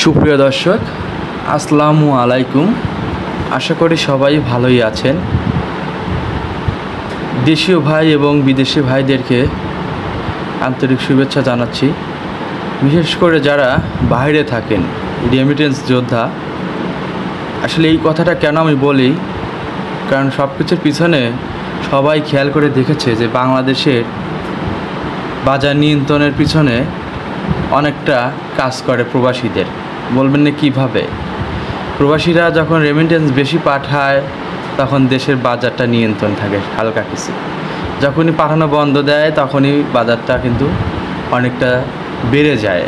সুপ্রিয় দর্শক, আসসালামু আলাইকুম। আশা করি সবাই ভালোই আছেন। দেশীয় ভাই এবং বিদেশি ভাইদেরকে আন্তরিক শুভেচ্ছা জানাচ্ছি। বিশেষ করে যারা বাইরে থাকেন, রেমিটেন্স যোদ্ধা। আসলে এই কথাটা কেন আমি বলি, কারণ সব কিছুর পিছনে সবাই খেয়াল করে দেখেছে যে বাংলাদেশের বাজার নিয়ন্ত্রণের পিছনে অনেকটা কাজ করে প্রবাসীদের। বলবেন না কীভাবে? প্রবাসীরা যখন রেমিটেন্স বেশি পাঠায় তখন দেশের বাজারটা নিয়ন্ত্রণ থাকে হালকা কিছু, যখনই পাঠানো বন্ধ দেয় তখনই বাজারটা কিন্তু অনেকটা বেড়ে যায়।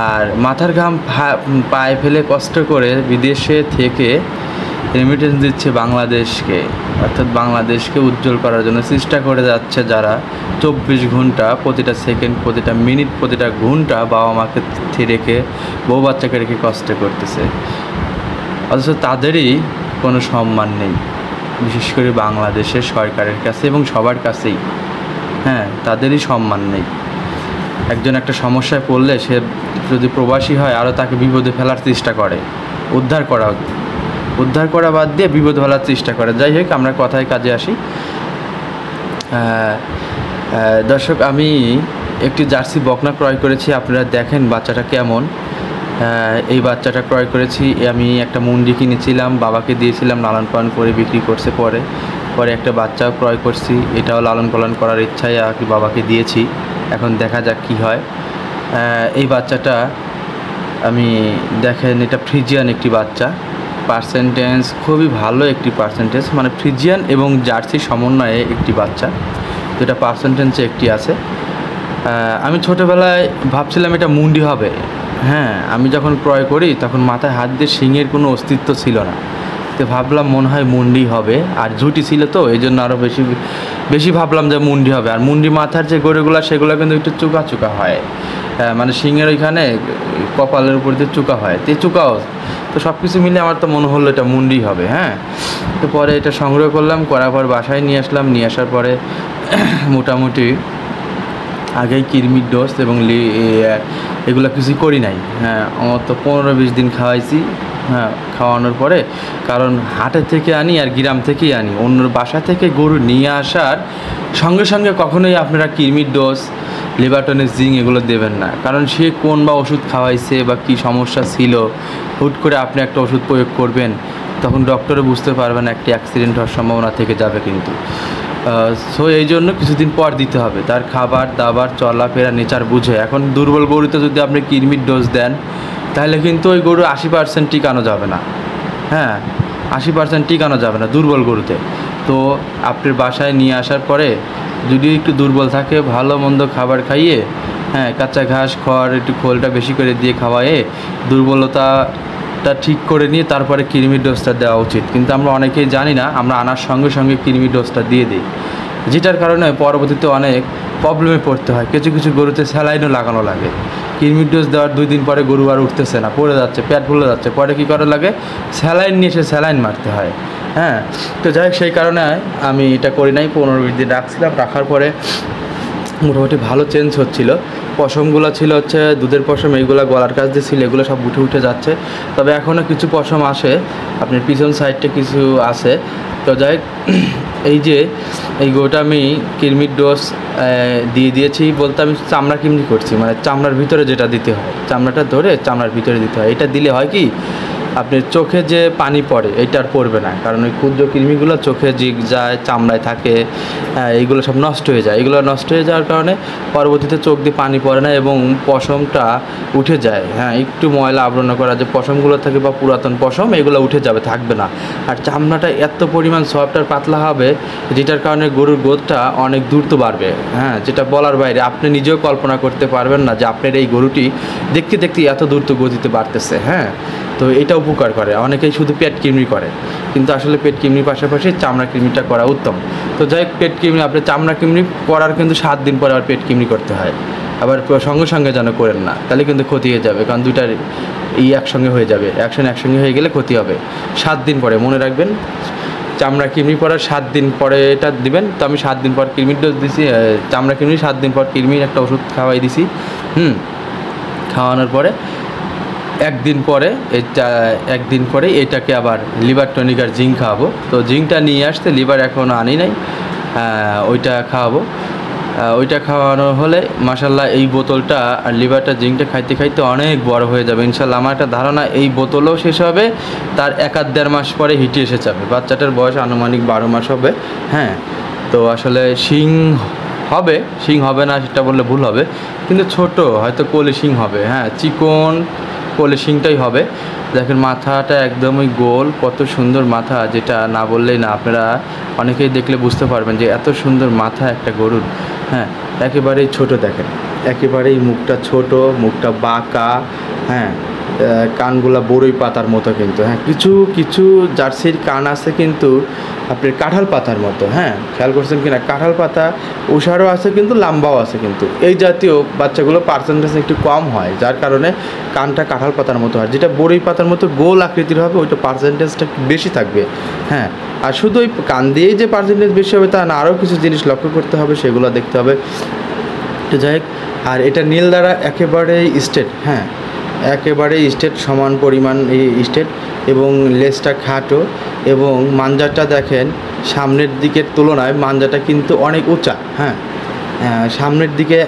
আর মাথার ঘাম পায়ে ফেলে কষ্ট করে বিদেশে থেকে রেমিটেন্স দিচ্ছে বাংলাদেশকে, অর্থাৎ বাংলাদেশকে উজ্জ্বল করার জন্য চেষ্টা করে যাচ্ছে যারা 24 ঘন্টা, প্রতিটা সেকেন্ড, প্রতিটা মিনিট, প্রতিটা ঘন্টা বাবা মাকে রেখে, বউ বাচ্চাকে রেখে কষ্ট করতেছে, অথচ তাদেরই কোনো সম্মান নেই, বিশেষ করে বাংলাদেশের সরকারের কাছে এবং সবার কাছেই। তাদেরই সম্মান নেই। একজন একটা সমস্যায় পড়লে সে যদি প্রবাসী হয় আরও তাকে বিপদে ফেলার চেষ্টা করে, উদ্ধার করা বাদ দিয়ে বিপদ ফেলার চেষ্টা করে। যাই হোক, আমরা কথায় কাজে আসি। দর্শক, আমি একটি জার্সি বকনা ক্রয় করেছি। আপনারা দেখেন বাচ্চাটা কেমন। এই বাচ্চাটা ক্রয় করেছি আমি। একটা মুন্ডি কিনেছিলাম, বাবাকে দিয়েছিলাম, লালন পালন করে বিক্রি করছে। পরে একটা বাচ্চাও ক্রয় করছি, এটাও লালন পালন করার ইচ্ছায় আর কি বাবাকে দিয়েছি। এখন দেখা যাক কী হয়। এই বাচ্চাটা আমি দেখেন, এটা ফ্রিজিয়ান একটি বাচ্চা। পার্সেন্টেজ খুবই ভালো একটি পার্সেন্টেজ, মানে ফ্রিজিয়ান এবং জার্সি সমন্বয়ে একটি বাচ্চা, যেটা পার্সেন্টেজে একটি আছে। আমি ছোটোবেলায় ভাবছিলাম এটা মুন্ডি হবে। আমি যখন ক্রয় করি তখন মাথায় হাত দিয়ে শিংয়ের কোনো অস্তিত্ব ছিল না, তো ভাবলাম মনে হয় মুন্ডি হবে। আর ঝুটি ছিল তো এই জন্য আরও বেশি ভাবলাম যে মুন্ডি হবে। আর মুন্ডি মাথার যে গরুগুলো সেগুলো কিন্তু একটু চুকা হয়, মানে শিংয়ের ওইখানে কপালের উপর দিয়ে চুকা হয়, চুকাও। তো সব কিছু মিলে আমার তো মনে হলো এটা মুন্ডি হবে। তো পরে এটা সংগ্রহ করলাম, করার পর বাসায় নিয়ে আসলাম। নিয়ে আসার পরে মোটামুটি আগেই কিরমির ডোজ এবং এগুলো কিছুই করি নাই। আমার তো 15-20 দিন খাওয়াইছি। খাওয়ানোর পরে, কারণ হাটের থেকে আনি আর গ্রাম থেকেই আনি, অন্য বাসা থেকে গরু নিয়ে আসার সঙ্গে সঙ্গে কখনোই আপনারা কিরমির ডোজ, লিভারটনিক জিঙ্ক এগুলো দেবেন না। কারণ সে কোন বা ওষুধ খাওয়াইছে বা কী সমস্যা ছিল, হুট করে আপনি একটা ওষুধ প্রয়োগ করবেন, তখন ডক্টরও বুঝতে পারবেন, একটি অ্যাক্সিডেন্ট হওয়ার সম্ভাবনা থেকে যাবে কিন্তু। সো এই জন্য কিছুদিন পর দিতে হবে। তার খাবার দাবার, চলাফেরা, নেচার বুঝে। এখন দুর্বল গরুতে যদি আপনি কিরমির ডোজ দেন তাহলে কিন্তু ওই গরু 80% টিকানো যাবে না। 80% টিকানো যাবে না দুর্বল গরুতে। তো আপনার বাসায় নিয়ে আসার পরে যদি একটু দুর্বল থাকে, ভালো মন্দ খাবার খাইয়ে, কাঁচা ঘাস, খড়, একটু খোলটা বেশি করে দিয়ে খাওয়ায়ে দুর্বলতাটা ঠিক করে নিয়ে তারপরে কিরমির ডোজটা দেওয়া উচিত। কিন্তু আমরা অনেকেই জানি না, আমরা আনার সঙ্গে সঙ্গে কিরমির ডোজটা দিয়ে দিই, যেটার কারণে পরবর্তীতে অনেক প্রবলেমে পড়তে হয়। কিছু গরুতে স্যালাইনও লাগানো লাগে। কিরমির ডোজ দেওয়ার 2 দিন পরে গরু আর উঠতেছে না, পড়ে যাচ্ছে, পেট ফুলে যাচ্ছে। পরে কী করা লাগে? স্যালাইন নিয়ে এসে স্যালাইন মারতে হয়। তো যাই হোক, সেই কারণে আমি এটা করি নাই। 15-20 দিন রাখছিলাম। রাখার পরে মোটামুটি ভালো চেঞ্জ হচ্ছিল। পশমগুলো ছিল হচ্ছে দুধের পশম, এইগুলো গলার কাছ দিয়ে ছিল, এগুলো সব উঠে যাচ্ছে। তবে এখনও কিছু পশম আসে, আপনার পিছন সাইডটা কিছু আছে। তো যাই হোক, এই গরুটা আমি কিরমির ডোজ দিয়ে দিয়েছি বলতে আমি চামড়া কিরমি করছি, মানে চামড়ার ভিতরে যেটা দিতে হয়, চামড়াটা ধরে চামড়ার ভিতরে দিতে হয়। এটা দিলে হয় কি, আপনার চোখে যে পানি পড়ে এটা আর পড়বে না, কারণ ওই ক্ষুদ্র কৃমিগুলো চোখে জিগ যায়, চামড়ায় থাকে, এইগুলো সব নষ্ট হয়ে যায়। এগুলো নষ্ট হয়ে যাওয়ার কারণে পরবর্তীতে চোখ দিয়ে পানি পড়ে না এবং পশমটা উঠে যায়। একটু ময়লা আবরণ করা যে পশমগুলো থাকে বা পুরাতন পশম, এগুলো উঠে যাবে, থাকবে না। আর চামড়াটা এত পরিমাণ সফট আর পাতলা হবে, যেটার কারণে গরুর গ্রোথটা অনেক দ্রুত বাড়বে। যেটা বলার বাইরে, আপনি নিজেও কল্পনা করতে পারবেন না যে আপনার এই গরুটি দেখতে দেখতে এত দ্রুত গতিতে বাড়তেছে। তো এটা উপকার করে। অনেকেই শুধু পেট কিরমি করে, কিন্তু আসলে পেট কিরমির পাশাপাশি চামড়া কিরমিটা করা উত্তম। তো যাই হোক, পেট কিরমি, আপনি চামড়া কিরমি করার কিন্তু 7 দিন পরে আবার পেট কিরমি করতে হয়। আবার সঙ্গে সঙ্গে যেন করেন না, তাহলে কিন্তু ক্ষতি হয়ে যাবে, কারণ দুইটার একসঙ্গে হয়ে যাবে। একসঙ্গে হয়ে গেলে ক্ষতি হবে। 7 দিন পরে মনে রাখবেন, চামড়া কিরমি পরার 7 দিন পরে এটা দিবেন। তো আমি 7 দিন পর কিরমির ডোজ দিছি, চামড়া কিরমি 7 দিন পর কিরমির একটা ওষুধ খাওয়াই দিছি। খাওয়ানোর পরে একদিন পরে একদিন পরে এটাকে আবার লিভার টনিক আর জিঙ্ক খাওয়াবো। তো জিঙ্কটা নিয়ে আসতে লিভার এখনও আনি নাই, ওইটা খাওয়াবো। ওইটা খাওয়ানো হলে মাশাল্লাহ এই বোতলটা আর লিভারটা জিঙ্কটা খাইতে খাইতে অনেক বড় হয়ে যাবে ইনশাল্লাহ। আমার একটা ধারণা এই বোতলও শেষ হবে, তার 1-1.5 মাস পরে হিটে এসে যাবে। বাচ্চাটার বয়স আনুমানিক 12 মাস হবে। হ্যাঁ, তো আসলে শিং হবে না সেটা বললে ভুল হবে, কিন্তু ছোট হয়তো কোলে শিং হবে। হ্যাঁ, চিকন কোলে শিংটাই হবে। দেখেন মাথাটা একদমই গোল, কত সুন্দর মাথা, যেটা না বললেই না। আপনারা অনেকেই দেখলে বুঝতে পারবেন যে এত সুন্দর মাথা একটা গরুর। হ্যাঁ, একেবারেই ছোট, দেখেন একেবারেই মুখটা ছোট, মুখটা বাঁকা। হ্যাঁ, কানগুলা বড়ই পাতার মতো কিন্তু। হ্যাঁ, কিছু কিছু জার্সির কান আছে কিন্তু আপনার কাঁঠাল পাতার মতো। হ্যাঁ, খেয়াল করছেন কিনা, কাঁঠাল পাতা উষারও আছে কিন্তু লম্বাও আছে কিন্তু। এই জাতীয় বাচ্চাগুলো পার্সেন্টেজ একটু কম হয়, যার কারণে কানটা কাঁঠাল পাতার মতো হয়। যেটা বড়ই পাতার মতো গোল আকৃতির হবে ওইটা পার্সেন্টেজটা বেশি থাকবে। হ্যাঁ, আর শুধু ওই কান দিয়েই যে পার্সেন্টেজ বেশি হবে তা না, আরও কিছু জিনিস লক্ষ্য করতে হবে, সেগুলো দেখতে হবে। তো যাই হোক, আর এটা নীল দ্বারা একেবারেই স্ট্রেট। হ্যাঁ, একেবারেই স্ট্রেট, সমান পরিমাণ স্ট্রেট, এবং লেজটা খাটো, এবং মাঞ্জাটা দেখেন সামনের দিকের তুলনায় মাঞ্জাটা কিন্তু অনেক উঁচা। হ্যাঁ, সামনের দিকে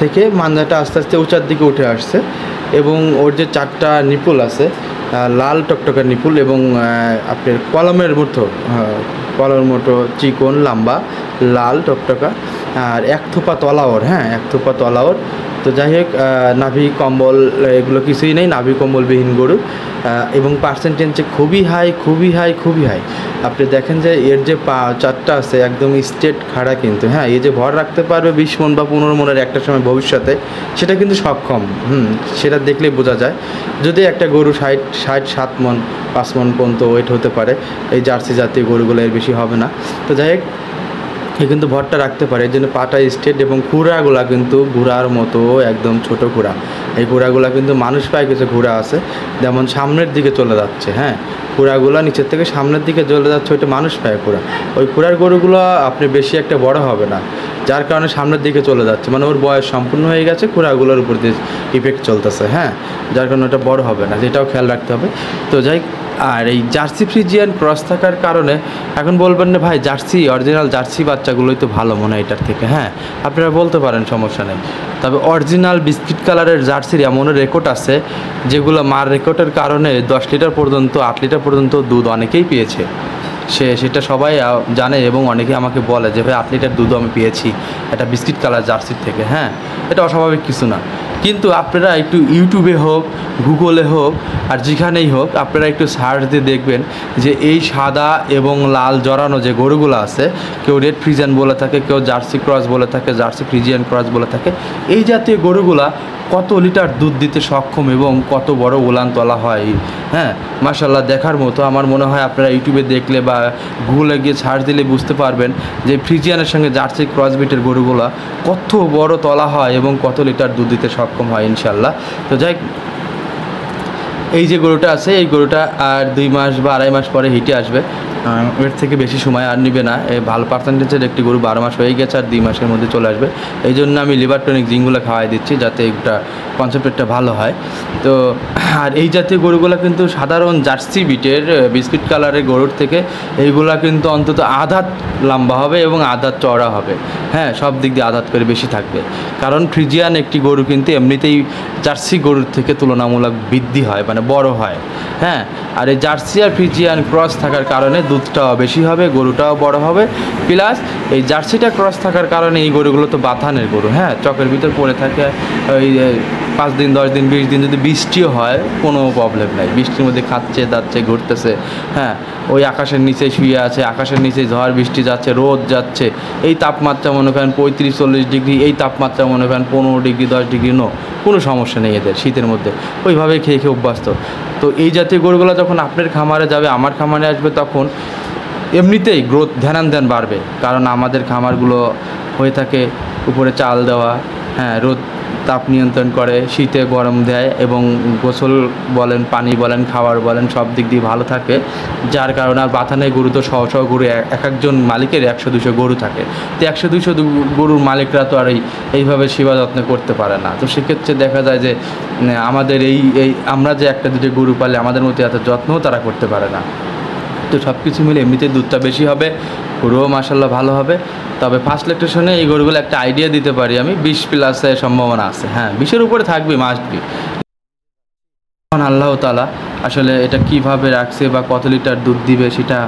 থেকে মাঞ্জাটা আস্তে আস্তে উঁচার দিকে উঠে আসছে, এবং ওর যে 4টা নিপুল আছে লাল টকটকা নিপুল, এবং আপনার কলমের মতো চিকন লম্বা লাল টকটকা, আর 1 থোপা তলা ওর। হ্যাঁ, 1 থোপা তলা ওর। তো যাই হোক, নাভি কম্বল এগুলো কিছুই নেই, নাভি কম্বলবিহীন গরু, এবং পার্সেন্টেজ খুবই হাই। আপনি দেখেন যে এর যে পা 4টা আছে একদম স্ট্রেট খাড়া কিন্তু। হ্যাঁ, এই যে ভর রাখতে পারবে 20 মণ বা 15 মণের একটা সময় ভবিষ্যতে, সেটা কিন্তু সক্ষম। সেটা দেখলেই বোঝা যায়। যদি একটা গরু 7 মণ 5 মণ পর্যন্ত ওয়েট হতে পারে, এই জার্সি জাতীয় গরুগুলো এর বেশি হবে না। তো যাই হোক, এ কিন্তু ভরটা রাখতে পারে, এই জন্য পাটা স্ট্রেট, এবং খুঁড়াগুলা কিন্তু ঘোড়ার মতো একদম ছোট খুঁড়া। এই খুঁড়াগুলা কিন্তু মানুষ পায়ে কিছু খুঁড়া আছে, যেমন সামনের দিকে চলে যাচ্ছে। হ্যাঁ, খুঁড়াগুলা নিচের থেকে সামনের দিকে চলে যাচ্ছে, ওইটা মানুষ পায়ে খুঁড়া। ওই খুঁড়ার গরুগুলো আপনি বেশি একটা বড় হবে না, যার কারণে সামনের দিকে চলে যাচ্ছে, মানে ওর বয়স সম্পূর্ণ হয়ে গেছে, খুঁড়াগুলোর উপর দিয়ে ইফেক্ট চলতেছে। হ্যাঁ, যার কারণে ওটা বড় হবে না, যেটাও খেয়াল রাখতে হবে। তো যাই, আর এই জার্সি ফ্রিজিয়ান ক্রস থাকার কারণে এখন বলবেন না ভাই জার্সি অরিজিনাল জার্সি বাচ্চাগুলোই তো ভালো মনে হয় এটার থেকে। হ্যাঁ, আপনারা বলতে পারেন, সমস্যা নেই। তবে অরিজিনাল বিস্কিট কালারের জার্সির এমনও রেকর্ড আছে যেগুলো মার রেকর্ডের কারণে 10 লিটার পর্যন্ত 8 লিটার পর্যন্ত দুধ অনেকেই পেয়েছে। সেটা সবাই জানে, এবং অনেকে আমাকে বলে যে ভাই 8 লিটার দুধও আমি পেয়েছি একটা বিস্কিট কালার জার্সির থেকে। হ্যাঁ, এটা অস্বাভাবিক কিছু না, কিন্তু আপনারা একটু ইউটিউবে হোক, গুগলে হোক, আর যেখানেই হোক, আপনারা একটু সার্চ দিয়ে দেখবেন যে এই সাদা এবং লাল জড়ানো যে গরুগুলো আছে, কেউ রেড ফ্রিজিয়ান বলে থাকে, কেউ জার্সি ক্রস বলে থাকে, জার্সি ফ্রিজিয়ান ক্রস বলে থাকে, এই জাতীয় গরুগুলা কত লিটার দুধ দিতে সক্ষম এবং কত বড় উলান তলা হয়। হ্যাঁ, মাশাল্লাহ দেখার মতো। আমার মনে হয় আপনারা ইউটিউবে দেখলে বা গুগলে গিয়ে সার্চ দিলে বুঝতে পারবেন যে ফ্রিজিয়ানের সঙ্গে জার্সি ক্রসবিটের গরুগুলা কত বড় তলা হয় এবং কত লিটার দুধ দিতে সক্ষম হয় ইনশাল্লাহ। তো যাই, এই যে গরুটা আছে, এই গরুটা আর 2 মাস বা 2.5 মাস পরে হিটে আসবে। এর থেকে বেশি সময় আর নিবে না। এই ভালো পার্সেন্টেজের একটি গরু 12 মাস হয়ে গেছে, আর 2 মাসের মধ্যে চলে আসবে। এই জন্য আমি লিভার টনিক জিঙ্কগুলো খাওয়াই দিচ্ছি, যাতে একটা কনসেপ্টটা ভালো হয়। তো আর এই জাতীয় গরুগুলো কিন্তু সাধারণ জার্সি বিটের বিস্কিট কালারের গরুর থেকে এইগুলা কিন্তু অন্তত আধাত লম্বা হবে এবং আধাত চওড়া হবে। হ্যাঁ, সব দিক দিয়ে আধাত করে বেশি থাকবে, কারণ ফ্রিজিয়ান একটি গরু কিন্তু এমনিতেই জার্সি গরুর থেকে তুলনামূলক বৃদ্ধি হয়, মানে বড় হয়। হ্যাঁ, আর এই জার্সি আর ফ্রিজিয়ান ক্রস থাকার কারণে দুধটাও বেশি হবে, গরুটাও বড় হবে, প্লাস এই জার্সিটা ক্রস থাকার কারণে এই গরুগুলো তো বাথানের গরু। হ্যাঁ, চকের ভিতর পড়ে থাকে ওই 5 দিন 10 দিন 20 দিন, যদি বৃষ্টিও হয় কোনো প্রবলেম নাই, বৃষ্টির মধ্যে খাচ্ছে দাচ্ছে ঘুরতেছে। হ্যাঁ, ওই আকাশের নিচে শুয়ে আছে, আকাশের নিচে ঝড় বৃষ্টি যাচ্ছে, রোদ যাচ্ছে, এই তাপমাত্রা মনে করেন 35-40 ডিগ্রি, এই তাপমাত্রা মনে করেন 15 ডিগ্রি 10 ডিগ্রি, কোনো সমস্যা নেই এদের শীতের মধ্যে, ওইভাবেই খেয়ে খেয়ে অভ্যস্ত। তো এই জাতীয় গরুগুলো যখন আপনার খামারে যাবে, আমার খামারে আসবে, তখন এমনিতেই গ্রোথ ধ্যান বাড়বে, কারণ আমাদের খামারগুলো হয়ে থাকে উপরে চাল দেওয়া। হ্যাঁ, রোদ তাপ নিয়ন্ত্রণ করে, শীতে গরম দেয় এবং গোসল বলেন, পানি বলেন, খাবার বলেন, সব দিক দিয়ে ভালো থাকে। যার কারণে আর বাথা নেই। গরু তো শহ শহ গরু, এক একজন মালিকের 100-200 গরু থাকে। তো 100-200 গরুর মালিকরা তো আর এইভাবে সেবা যত্ন করতে পারে না। তো সেক্ষেত্রে দেখা যায় যে আমাদের এই আমরা যে 1-2টি গরু পালে আমাদের মতো এত যত্নও তারা করতে পারে না। তো সব কিছু মিলে এমনিতে দুধটা বেশি হবে, গরুও মাশাআল্লাহ ভালো হবে। তবে ফার্স্ট ল্যাকটেশনে এই গরুগুলো একটা আইডিয়া দিতে পারি আমি, 20+ সম্ভাবনা আছে। হ্যাঁ, 20-এর উপরে থাকবে, মাস্ট বি। আল্লাহ তাআলা আসলে এটা কিভাবে রাখছে বা কত লিটার দুধ দিবে সেটা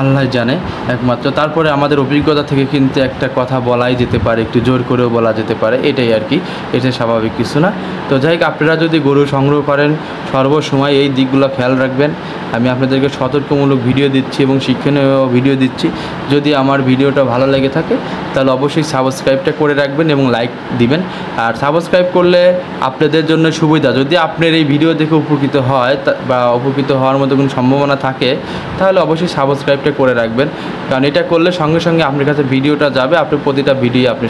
আল্লাহ জানে একমাত্র। তারপরে আমাদের অভিজ্ঞতা থেকে কিন্তু একটা কথা বলাই যেতে পারে, একটু জোর করেও বলা যেতে পারে, এটাই আর কি। এটা স্বাভাবিক কিছু না। তো যাই হোক, আপনারা যদি গরু সংগ্রহ করেন সর্বসময় এই দিকগুলো খেয়াল রাখবেন। আমি আপনাদেরকে সতর্কমূলক ভিডিও দিচ্ছি এবং শিক্ষণীয় ভিডিও দিচ্ছি। যদি আমার ভিডিওটা ভালো লেগে থাকে তাহলে অবশ্যই সাবস্ক্রাইবটা করে রাখবেন এবং লাইক দিবেন। আর সাবস্ক্রাইব করলে আপনাদের জন্য সুবিধা, যদি আপনার এই ভিডিও দেখে উপকৃত হয় বা উপকৃত হওয়ার মতো কোনো সম্ভাবনা থাকে তাহলে অবশ্যই সাবস্ক্রাইবটা করে রাখবেন। কারণ এটা করলে সঙ্গে সঙ্গে আপনার কাছে ভিডিওটা যাবে, আপনি প্রতিটা ভিডিও আপনি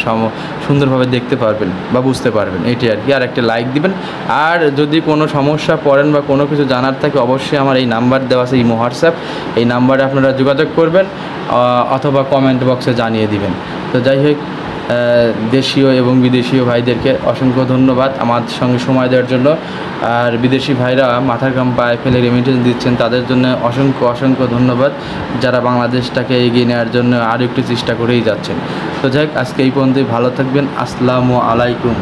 সুন্দরভাবে দেখতে পারবেন বা বুঝতে পারবেন, এটাই আর কি। আর একটা লাইক দিবেন। আর যদি কোনো সমস্যা পড়েন বা কোনো কিছু জানার থাকে অবশ্যই আমার এই নাম্বার দেওয়া আছে, ইমো হোয়াটসঅ্যাপ, এই নাম্বারে আপনারা যোগাযোগ করবেন অথবা কমেন্ট বক্সে জানিয়ে দিবেন। তো যাই হোক, দেশীয় এবং বিদেশীয় ভাইদেরকে অসংখ্য ধন্যবাদ আমার সঙ্গে সময় দেওয়ার জন্য। আর বিদেশি ভাইরা মাথার ঘাম পায়ে ফেলে রেমিটেন্স দিচ্ছেন, তাদের জন্য অসংখ্য অসংখ্য ধন্যবাদ, যারা বাংলাদেশটাকে এগিয়ে নেওয়ার জন্য আরও একটু চেষ্টা করেই যাচ্ছেন। তো যাই হোক, আজকে এই পর্যন্তই। ভালো থাকবেন। আসসালামু আলাইকুম।